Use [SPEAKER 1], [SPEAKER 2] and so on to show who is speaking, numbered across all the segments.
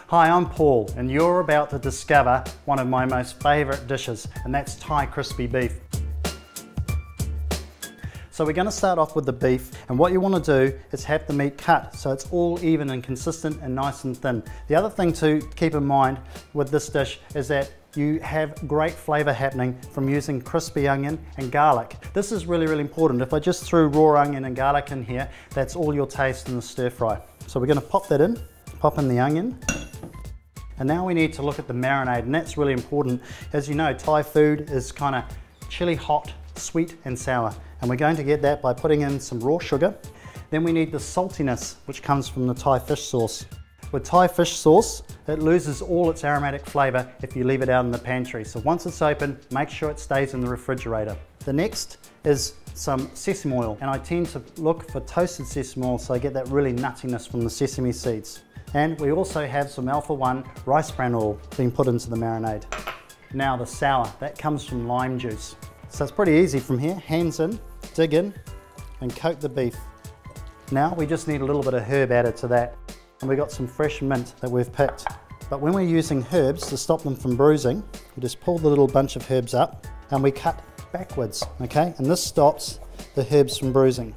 [SPEAKER 1] Hi, I'm Paul, and you're about to discover one of my most favourite dishes, and that's Thai crispy beef. So we're going to start off with the beef, and what you want to do is have the meat cut so it's all even and consistent and nice and thin. The other thing to keep in mind with this dish is that you have great flavour happening from using crispy onion and garlic. This is really, really important. If I just threw raw onion and garlic in here, that's all you'll taste in the stir fry. So we're going to pop that in, pop in the onion. And now we need to look at the marinade, and that's really important. As you know, Thai food is kind of chili hot, sweet and sour. And we're going to get that by putting in some raw sugar. Then we need the saltiness, which comes from the Thai fish sauce. With Thai fish sauce, it loses all its aromatic flavour if you leave it out in the pantry. So once it's open, make sure it stays in the refrigerator. The next is some sesame oil, and I tend to look for toasted sesame oil so I get that really nuttiness from the sesame seeds. And we also have some Alfa One rice bran oil being put into the marinade. Now the sour, that comes from lime juice. So it's pretty easy from here, hands in, dig in, and coat the beef. Now we just need a little bit of herb added to that. And we've got some fresh mint that we've picked. But when we're using herbs to stop them from bruising, we just pull the little bunch of herbs up and we cut backwards, okay? And this stops the herbs from bruising.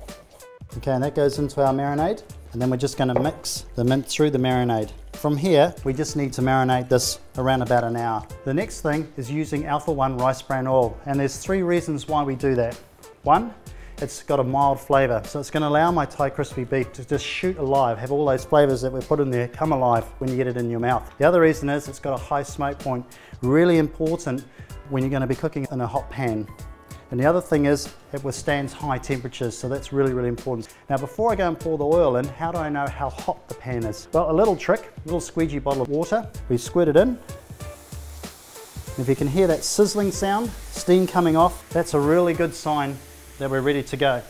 [SPEAKER 1] Okay, and that goes into our marinade. And then we're just going to mix the mint through the marinade. From here, we just need to marinate this around about an hour. The next thing is using Alfa One rice bran oil. And there's 3 reasons why we do that. 1, it's got a mild flavour, so it's going to allow my Thai crispy beef to just shoot alive, have all those flavours that we put in there come alive when you get it in your mouth. The other reason is it's got a high smoke point, really important when you're going to be cooking in a hot pan. And the other thing is it withstands high temperatures, so that's really, really important. Now before I go and pour the oil in, how do I know how hot the pan is? Well, a little trick, a little squeegee bottle of water, we squirt it in. If you can hear that sizzling sound, steam coming off, that's a really good sign that we're ready to go.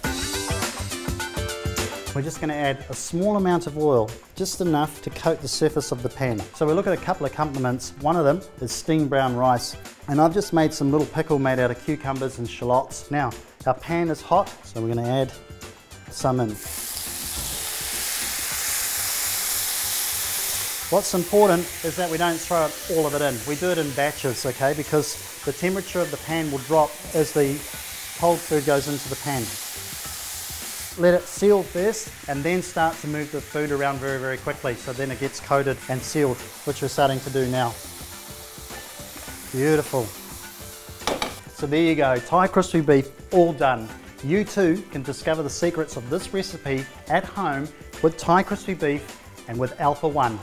[SPEAKER 1] We're just going to add a small amount of oil, just enough to coat the surface of the pan. So we'll look at a couple of accompaniments. One of them is steamed brown rice. And I've just made some little pickle made out of cucumbers and shallots. Now, our pan is hot, so we're going to add some in. What's important is that we don't throw all of it in. We do it in batches, okay, because the temperature of the pan will drop as the cold food goes into the pan. Let it seal first and then start to move the food around very, very quickly, so then it gets coated and sealed, which we're starting to do now. Beautiful. So there you go, Thai crispy beef all done. You too can discover the secrets of this recipe at home with Thai crispy beef and with Alfa One.